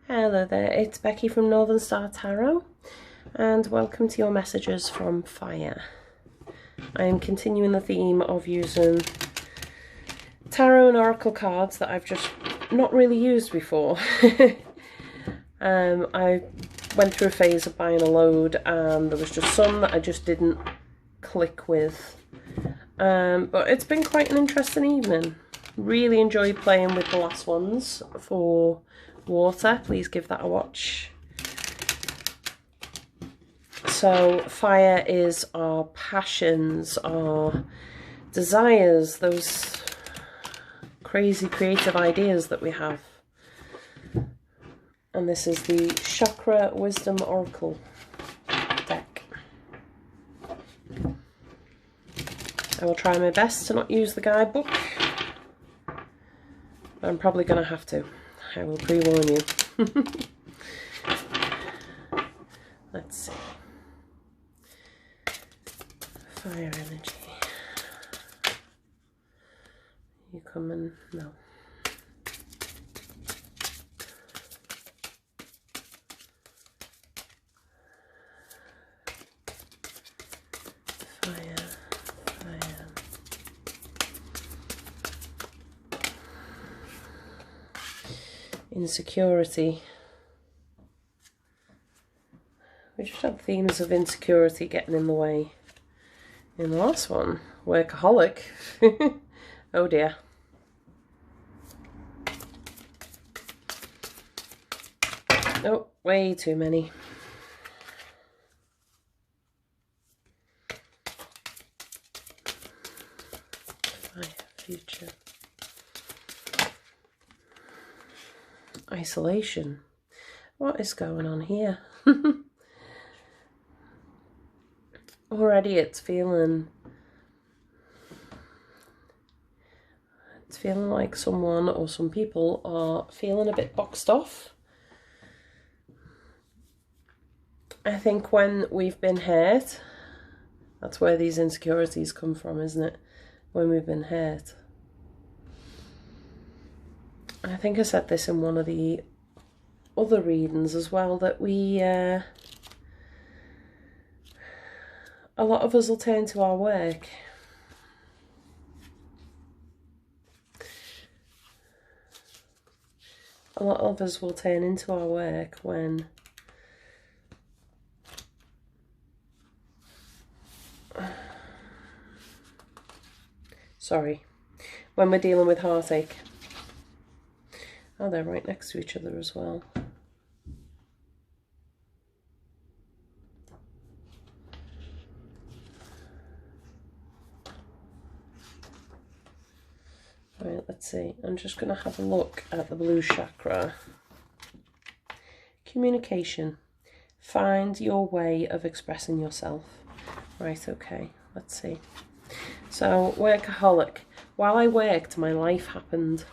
Hello there, it's Becky from Northern Star Tarot, and welcome to your messages from fire. I am continuing the theme of using tarot and oracle cards that I've just not really used before. I went through a phase of buying a load and there was just some that I just didn't click with. But it's been quite an interesting evening. Really enjoyed playing with the last ones for water. Please give that a watch. So fire is our passions, our desires, those crazy creative ideas that we have. And this is the Chakra Wisdom Oracle deck. I will try my best to not use the guidebook. I'm probably going to have to. I will pre-warn you. Let's see. Fire energy. You coming? No. Fire. Insecurity. We just had themes of insecurity getting in the way. In the last one, workaholic. Oh dear. Oh, way too many. Fire, future. Isolation. What is going on here? Already it's feeling like someone or some people are feeling a bit boxed off. I think when we've been hurt, that's where these insecurities come from, isn't it? When we've been hurt. I think I said this in one of the other readings as well, that we, a lot of us will turn to our work. A lot of us will turn into our work when when we're dealing with heartache. Oh, they're right next to each other as well. Right, let's see. I'm just going to have a look at the blue chakra. Communication. Find your way of expressing yourself. Right, okay. Let's see. So, workaholic. While I worked, my life happened.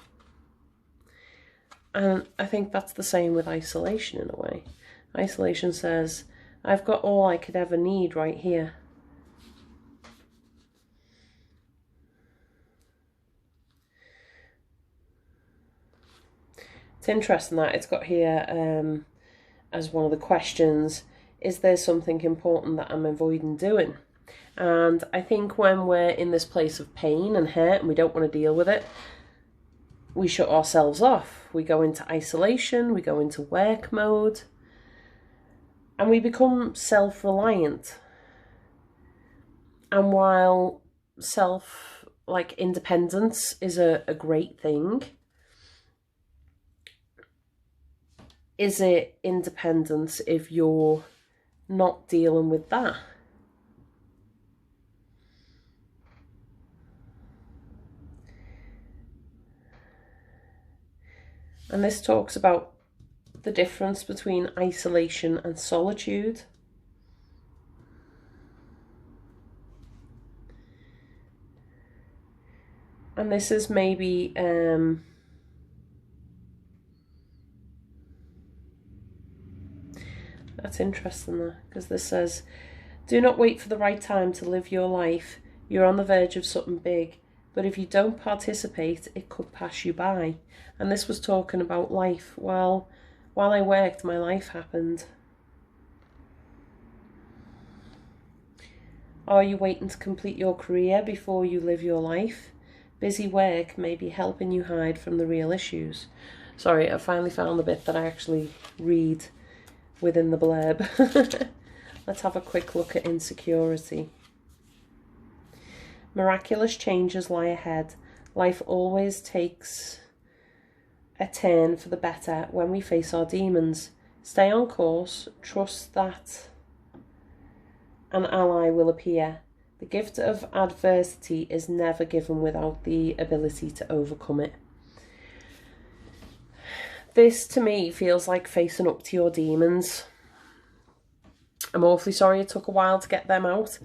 And I think that's the same with isolation in a way. Isolation says, I've got all I could ever need right here. It's interesting that it's got here as one of the questions, is there something important that I'm avoiding doing? And I think when we're in this place of pain and hurt and we don't want to deal with it, we shut ourselves off. We go into isolation, we go into work mode, and we become self-reliant. And while independence is a great thing, is it independence if you're not dealing with that? And this talks about the difference between isolation and solitude. And this is maybe that's interesting though, because this says, do not wait for the right time to live your life. You're on the verge of something big. But if you don't participate, it could pass you by. And this was talking about life. Well, While I worked, my life happened. Are you waiting to complete your career before you live your life? Busy work may be helping you hide from the real issues. Sorry, I finally found the bit that I actually read within the blurb. Let's have a quick look at insecurity. Miraculous changes lie ahead. Life always takes a turn for the better when we face our demons. Stay on course, trust that an ally will appear. The gift of adversity is never given without the ability to overcome it. This to me feels like facing up to your demons. I'm awfully sorry it took a while to get them out.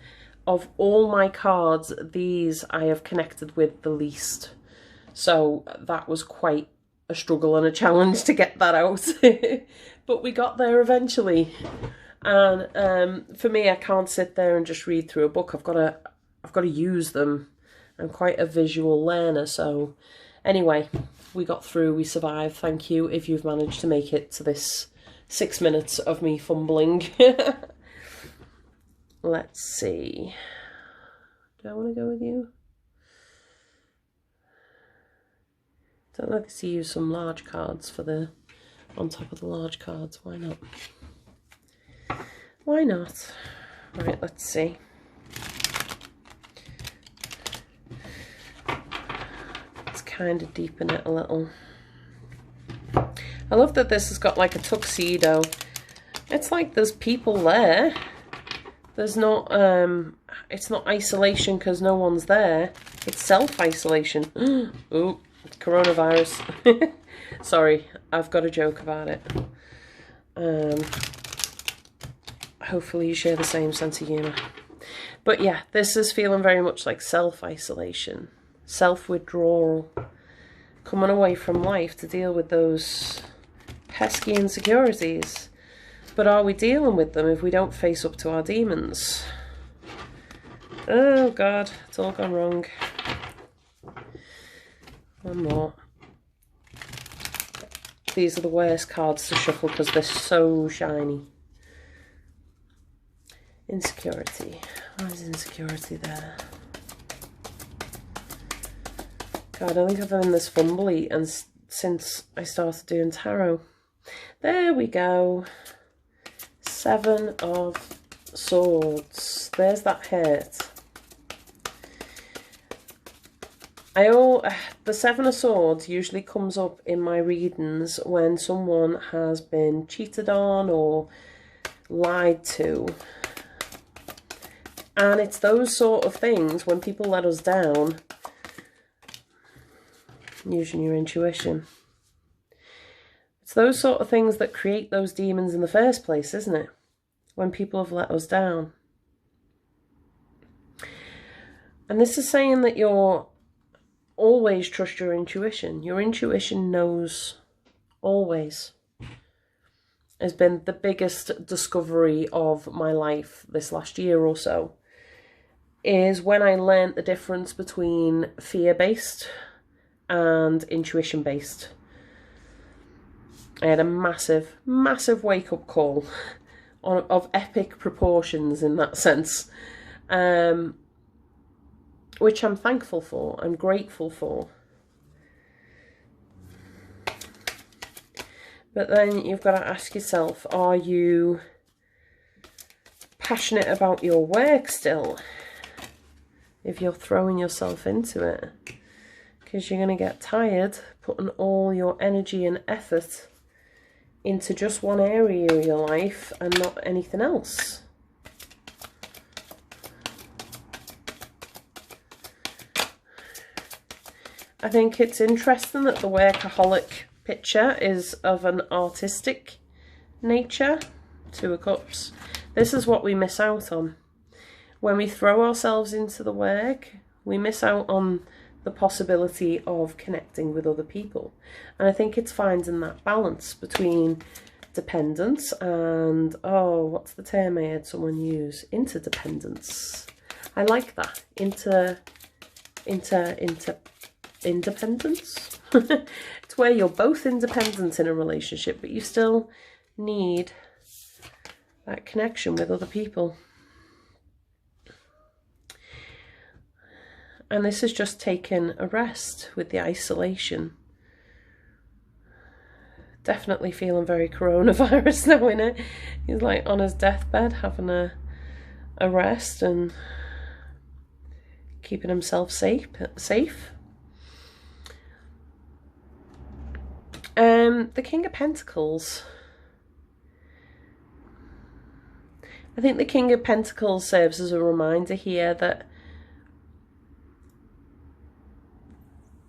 Of all my cards, these I have connected with the least. So that was quite a struggle and a challenge to get that out. But we got there eventually. And for me, I can't sit there and just read through a book. I've got to use them. I'm quite a visual learner. So anyway, we got through. We survived. Thank you if you've managed to make it to this 6 minutes of me fumbling. Let's see. Do I want to go with you? Don't like to use some large cards for the on top of the large cards. Why not? Why not? Right, let's see. Let's kind of deepen it a little. I love that this has got like a tuxedo. It's like there's people there. There's not, it's not isolation because no one's there. It's self-isolation. Ooh, coronavirus. Sorry, I've got a joke about it. Hopefully you share the same sense of humour. But yeah, this is feeling very much like self-isolation, self-withdrawal, coming away from life to deal with those pesky insecurities. But are we dealing with them if we don't face up to our demons? Oh God, it's all gone wrong. One more. These are the worst cards to shuffle because they're so shiny. Insecurity. Why is insecurity there? God, I don't think I've been this fumbly and since I started doing tarot. There we go. 7 of Swords. There's that hurt. The 7 of Swords usually comes up in my readings when someone has been cheated on or lied to. And it's those sort of things when people let us down, using your intuition. It's those sort of things that create those demons in the first place, isn't it? When people have let us down. And this is saying that you're always trust your intuition. Your intuition knows always. Has been the biggest discovery of my life this last year or so. Is when I learned the difference between fear-based and intuition-based. I had a massive, massive wake-up call of epic proportions in that sense, which I'm thankful for, I'm grateful for. But then you've got to ask yourself, are you passionate about your work still? If you're throwing yourself into it, because you're going to get tired putting all your energy and effort into just one area of your life and not anything else. I think it's interesting that the workaholic picture is of an artistic nature. 2 of Cups. This is what we miss out on. When we throw ourselves into the work, we miss out on the possibility of connecting with other people. And I think it's finding that balance between dependence and, oh, what's the term I heard someone use? Interdependence. I like that. Independence? It's It's where you're both independent in a relationship, but you still need that connection with other people. And this is just taking a rest with the isolation. Definitely feeling very coronavirus now, innit? He's like on his deathbed having a rest and keeping himself safe. The King of Pentacles. I think the King of Pentacles serves as a reminder here that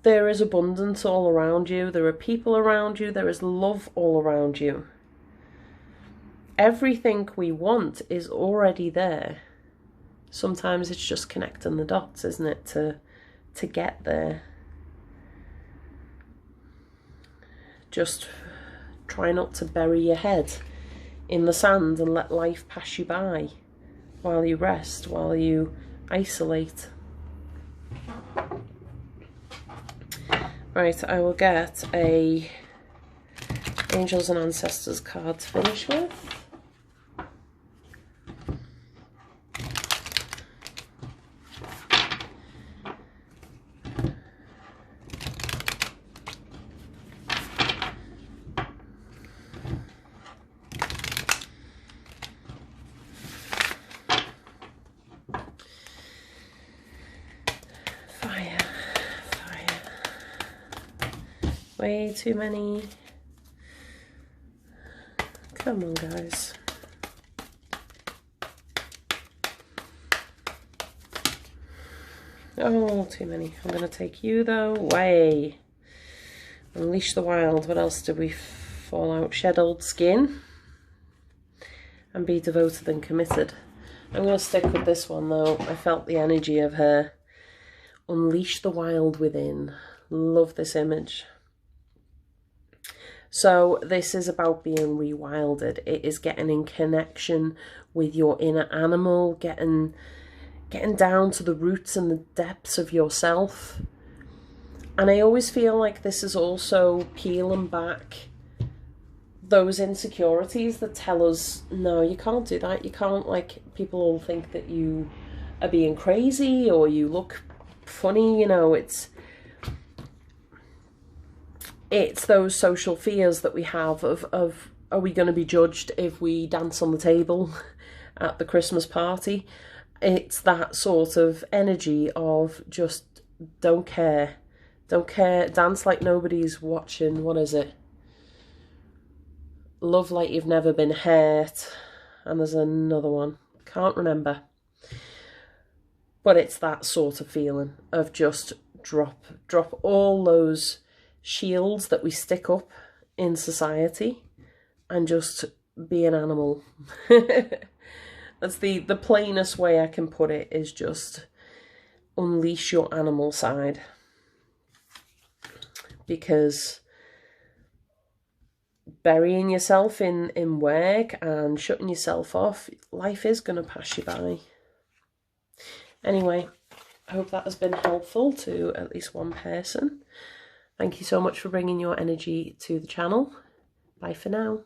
there is abundance all around you. There are people around you. There is love all around you. Everything we want is already there. Sometimes it's just connecting the dots, isn't it, to get there. Just try not to bury your head in the sand and let life pass you by while you rest, while you isolate. Right, I will get a Angels and Ancestors card to finish with. Way too many. Come on, guys. Oh, too many. I'm going to take you, though. Way. Unleash the Wild. What else did we fall out? Shed Old Skin. And Be Devoted and Committed. I'm going to stick with this one, though. I felt the energy of her. Unleash the Wild Within. Love this image. So this is about being rewilded. It is getting in connection with your inner animal, getting down to the roots and the depths of yourself. And I always feel like this is also peeling back those insecurities that tell us, no, you can't do that. You can't, like, people all think that you are being crazy or you look funny, you know, it's those social fears that we have of are we going to be judged if we dance on the table at the Christmas party? It's that sort of energy of just don't care, dance like nobody's watching. What is it? Love like you've never been hurt. And there's another one, can't remember. But it's that sort of feeling of just drop all those shields that we stick up in society and just be an animal. That's the plainest way I can put it, is just unleash your animal side. Because burying yourself in work and shutting yourself off, life is going to pass you by. Anyway, I hope that has been helpful to at least one person. Thank you so much for bringing your energy to the channel. Bye for now.